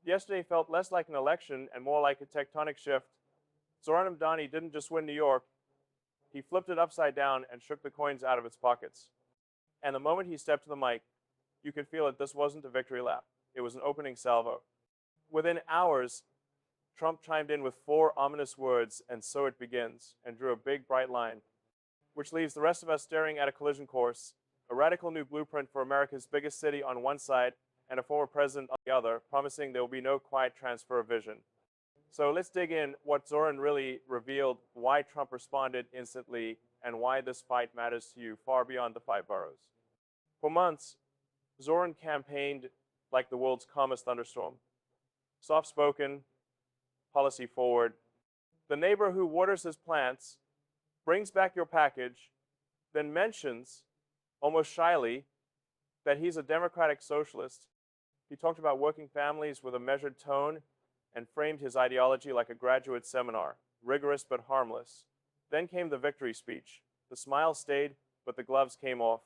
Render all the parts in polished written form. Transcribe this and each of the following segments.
Yesterday felt less like an election and more like a tectonic shift. Zohran Mamdani didn't just win New York, he flipped it upside down and shook the coins out of its pockets. And the moment he stepped to the mic, you could feel that this wasn't a victory lap. It was an opening salvo. Within hours, Trump chimed in with 4 ominous words, and so it begins, and drew a big bright line, which leaves the rest of us staring at a collision course, a radical new blueprint for America's biggest city on one side and a former president on the other, promising there will be no quiet transfer of vision. So let's dig in what Zoran really revealed, why Trump responded instantly, and why this fight matters to you far beyond the 5 boroughs. For months, Zoran campaigned like the world's calmest thunderstorm. Soft-spoken, policy forward. The neighbor who waters his plants, brings back your package, then mentions, almost shyly, that he's a democratic socialist. He talked about working families with a measured tone and framed his ideology like a graduate seminar, rigorous but harmless. Then came the victory speech. The smile stayed, but the gloves came off.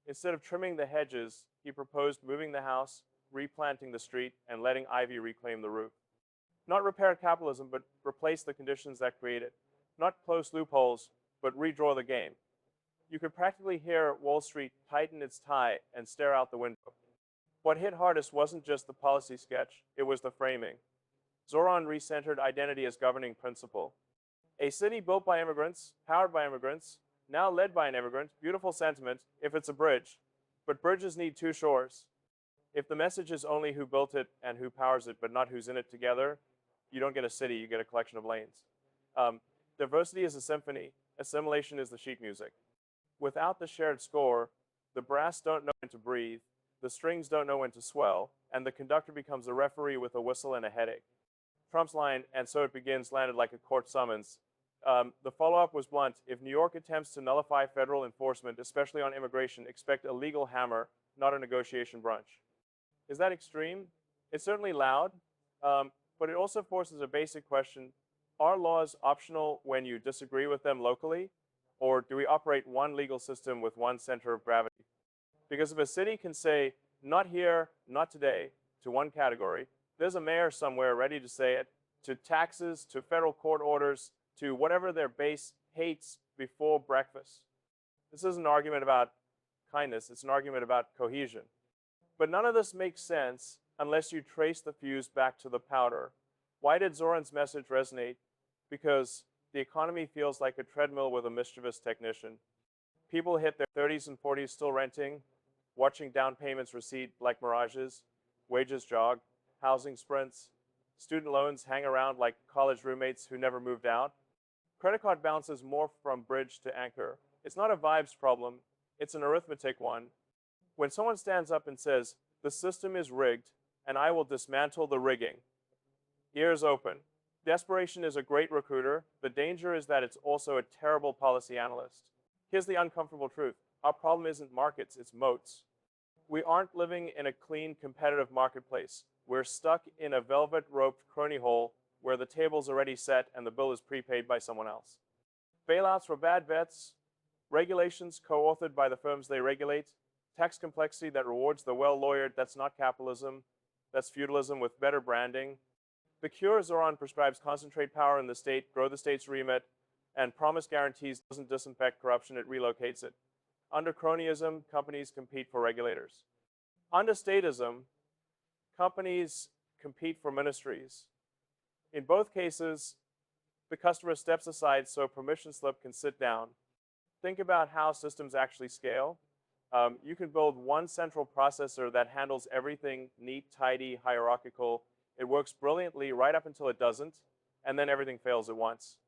Instead of trimming the hedges, he proposed moving the house, replanting the street, and letting ivy reclaim the roof. Not repair capitalism, but replace the conditions that create it. Not close loopholes, but redraw the game. You could practically hear Wall Street tighten its tie and stare out the window. What hit hardest wasn't just the policy sketch, it was the framing. Zoran recentered identity as governing principle. A city built by immigrants, powered by immigrants, now led by an immigrant, beautiful sentiment if it's a bridge, but bridges need 2 shores. If the message is only who built it and who powers it, but not who's in it together, you don't get a city, you get a collection of lanes. Diversity is a symphony, assimilation is the sheet music. Without the shared score, the brass don't know when to breathe, the strings don't know when to swell, and the conductor becomes a referee with a whistle and a headache. Trump's line, and so it begins, landed like a court summons. The follow-up was blunt. If New York attempts to nullify federal enforcement, especially on immigration, expect a legal hammer, not a negotiation brunch. Is that extreme? It's certainly loud, but it also forces a basic question. Are laws optional when you disagree with them locally? Or do we operate one legal system with one center of gravity? Because if a city can say, not here, not today, to one category, there's a mayor somewhere ready to say it, to taxes, to federal court orders, to whatever their base hates before breakfast. This is an argument about kindness, it's an argument about cohesion. But none of this makes sense unless you trace the fuse back to the powder. Why did Zoran's message resonate? Because the economy feels like a treadmill with a mischievous technician. People hit their 30s and 40s still renting, watching down payments recede like mirages, wages jog, housing sprints, student loans hang around like college roommates who never moved out. Credit card balances morph from bridge to anchor. It's not a vibes problem, it's an arithmetic one. When someone stands up and says, the system is rigged and I will dismantle the rigging, ears open. Desperation is a great recruiter. The danger is that it's also a terrible policy analyst. Here's the uncomfortable truth. Our problem isn't markets, it's moats. We aren't living in a clean, competitive marketplace. We're stuck in a velvet-roped crony hole where the table's already set and the bill is prepaid by someone else. Bailouts for bad bets, regulations co-authored by the firms they regulate, tax complexity that rewards the well-lawyered, that's not capitalism, that's feudalism with better branding. The cure Zoran prescribes concentrate power in the state, grow the state's remit, and promise guarantees doesn't disinfect corruption, it relocates it. Under cronyism, companies compete for regulators. Under statism, companies compete for ministries. In both cases, the customer steps aside so a permission slip can sit down. Think about how systems actually scale. You can build one central processor that handles everything neat, tidy, hierarchical. It works brilliantly right up until it doesn't, and then everything fails at once.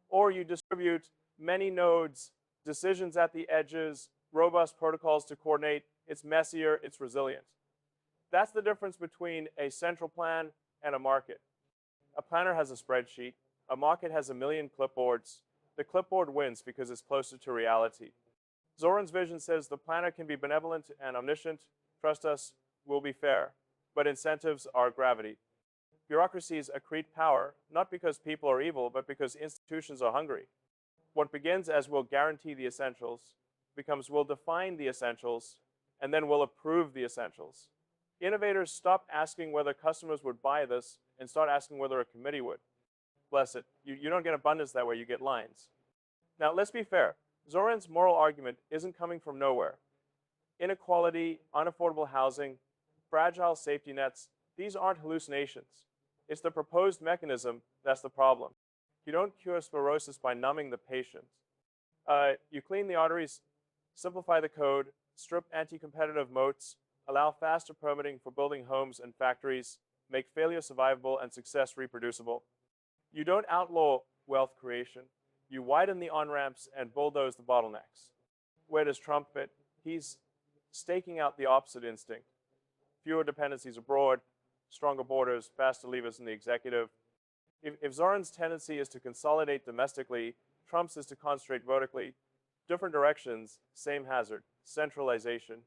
Or you distribute many nodes, decisions at the edges, robust protocols to coordinate. It's messier, it's resilient. That's the difference between a central plan and a market. A planner has a spreadsheet. A market has a million clipboards. The clipboard wins because it's closer to reality. Zoran's vision says the planner can be benevolent and omniscient. Trust us, we'll be fair. But incentives are gravity. Bureaucracies accrete power, not because people are evil, but because institutions are hungry. What begins as we'll guarantee the essentials becomes we'll define the essentials, and then we'll approve the essentials. Innovators stopped asking whether customers would buy this and start asking whether a committee would. Bless it. You don't get abundance that way, you get lines. Now, let's be fair. Zoran's moral argument isn't coming from nowhere. Inequality, unaffordable housing, fragile safety nets, these aren't hallucinations. It's the proposed mechanism that's the problem. You don't cure sclerosis by numbing the patient. You clean the arteries, simplify the code, strip anti-competitive moats, allow faster permitting for building homes and factories, make failure survivable and success reproducible. You don't outlaw wealth creation. You widen the on-ramps and bulldoze the bottlenecks. Where does Trump fit? He's staking out the opposite instinct. Fewer dependencies abroad, stronger borders, faster levers in the executive. If Zoran's tendency is to consolidate domestically, Trump's is to concentrate vertically. Different directions, same hazard, centralization.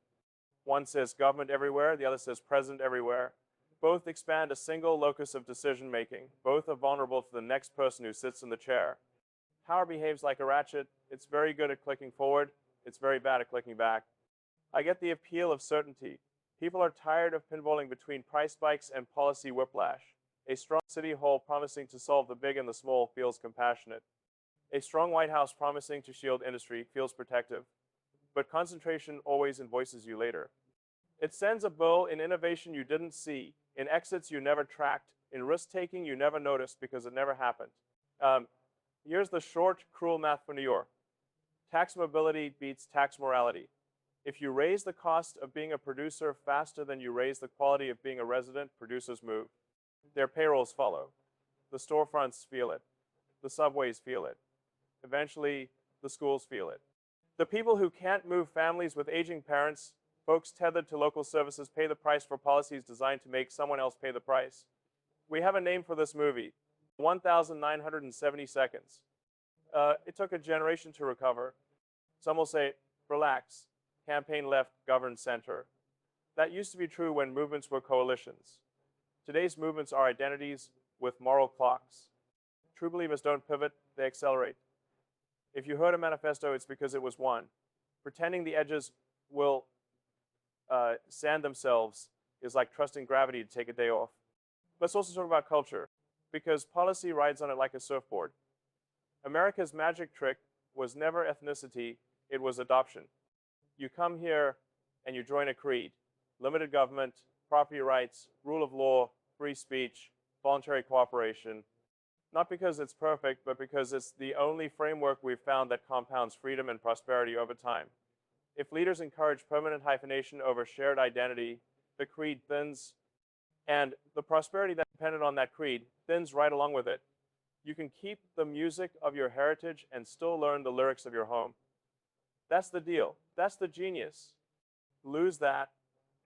One says government everywhere, the other says president everywhere. Both expand a single locus of decision making. Both are vulnerable to the next person who sits in the chair. Power behaves like a ratchet. It's very good at clicking forward. It's very bad at clicking back. I get the appeal of certainty. People are tired of pinballing between price spikes and policy whiplash. A strong city hall promising to solve the big and the small feels compassionate. A strong White House promising to shield industry feels protective. But concentration always invoices you later. It sends a bill in innovation you didn't see, in exits you never tracked, in risk-taking you never noticed because it never happened. Here's the short, cruel math for New York. Tax mobility beats tax morality. If you raise the cost of being a producer faster than you raise the quality of being a resident, producers move. Their payrolls follow. The storefronts feel it. The subways feel it. Eventually, the schools feel it. The people who can't move families with aging parents, folks tethered to local services, pay the price for policies designed to make someone else pay the price. We have a name for this movie, 1,970 seconds. It took a generation to recover. Some will say, relax, campaign left, govern center. That used to be true when movements were coalitions. Today's movements are identities with moral clocks. True believers don't pivot, they accelerate. If you heard a manifesto, it's because it was one. Pretending the edges will sand themselves is like trusting gravity to take a day off. Let's also talk about culture, because policy rides on it like a surfboard. America's magic trick was never ethnicity, it was adoption. You come here and you join a creed. Limited government, property rights, rule of law, free speech, voluntary cooperation. Not because it's perfect, but because it's the only framework we've found that compounds freedom and prosperity over time. If leaders encourage permanent hyphenation over shared identity, the creed thins, and the prosperity that depended on that creed thins right along with it. You can keep the music of your heritage and still learn the lyrics of your home. That's the deal. That's the genius. Lose that,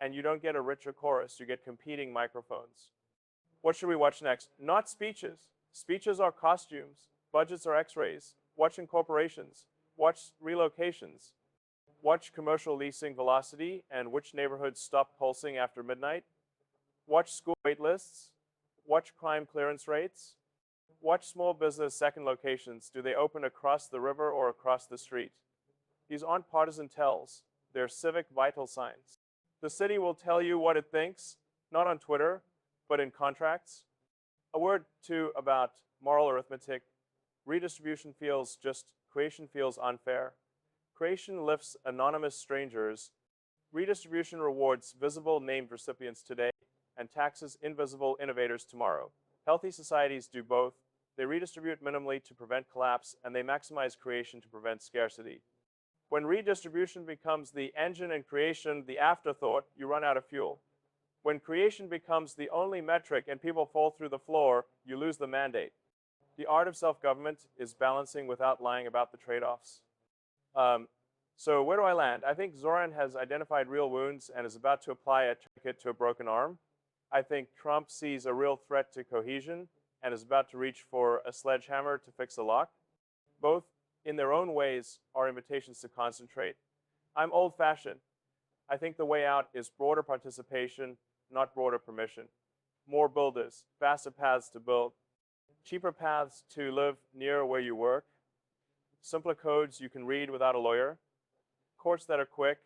and you don't get a richer chorus. You get competing microphones. What should we watch next? Not speeches. Speeches are costumes. Budgets are x-rays. Watch incorporations. Watch relocations. Watch commercial leasing velocity and which neighborhoods stop pulsing after midnight. Watch school wait lists. Watch crime clearance rates. Watch small business second locations. Do they open across the river or across the street? These aren't partisan tells. They're civic vital signs. The city will tell you what it thinks, not on Twitter, but in contracts. A word, too, about moral arithmetic. Redistribution feels just, creation feels unfair. Creation lifts anonymous strangers. Redistribution rewards visible named recipients today and taxes invisible innovators tomorrow. Healthy societies do both. They redistribute minimally to prevent collapse, and they maximize creation to prevent scarcity. When redistribution becomes the engine and creation the afterthought, you run out of fuel. When creation becomes the only metric and people fall through the floor, you lose the mandate. The art of self-government is balancing without lying about the trade-offs. So where do I land? I think Zoran has identified real wounds and is about to apply a tourniquet to a broken arm. I think Trump sees a real threat to cohesion and is about to reach for a sledgehammer to fix a lock. Both, in their own ways, are invitations to concentrate. I'm old-fashioned. I think the way out is broader participation, not broader permission. More builders, faster paths to build, cheaper paths to live near where you work, simpler codes you can read without a lawyer, courts that are quick,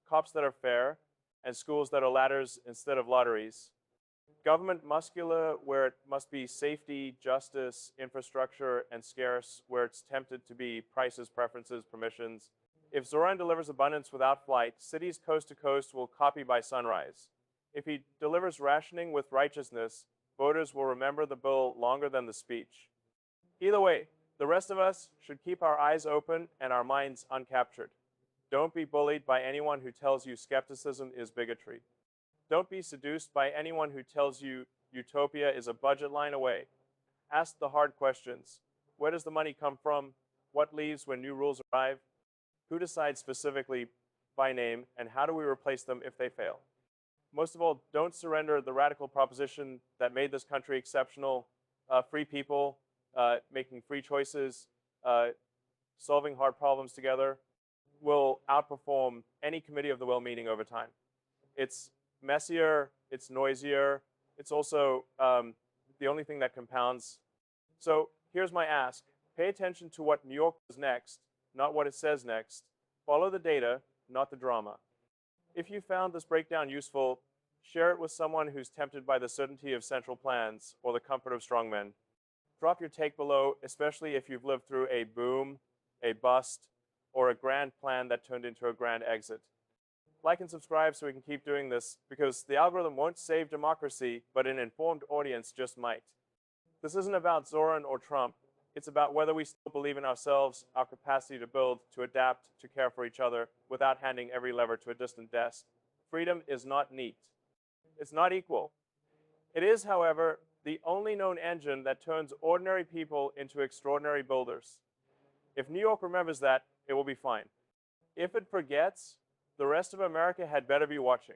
cops that are fair, and schools that are ladders instead of lotteries. Government muscular where it must be safety, justice, infrastructure, and scarce where it's tempted to be prices, preferences, permissions. If Zoran delivers abundance without flight, cities coast to coast will copy by sunrise. If he delivers rationing with righteousness, voters will remember the bill longer than the speech. Either way, the rest of us should keep our eyes open and our minds uncaptured. Don't be bullied by anyone who tells you skepticism is bigotry. Don't be seduced by anyone who tells you utopia is a budget line away. Ask the hard questions. Where does the money come from? What leaves when new rules arrive? Who decides specifically by name, and how do we replace them if they fail? Most of all, don't surrender the radical proposition that made this country exceptional, free people, making free choices, solving hard problems together, will outperform any committee of the will meeting over time. It's messier, it's noisier, it's also the only thing that compounds. So here's my ask. Pay attention to what New York does next, not what it says next. Follow the data, not the drama. If you found this breakdown useful, share it with someone who's tempted by the certainty of central plans or the comfort of strongmen. Drop your take below, especially if you've lived through a boom, a bust, or a grand plan that turned into a grand exit. Like and subscribe so we can keep doing this, because the algorithm won't save democracy, but an informed audience just might. This isn't about Zoran or Trump. It's about whether we still believe in ourselves, our capacity to build, to adapt, to care for each other, without handing every lever to a distant desk. Freedom is not neat. It's not equal. It is, however, the only known engine that turns ordinary people into extraordinary builders. If New York remembers that, it will be fine. If it forgets, the rest of America had better be watching.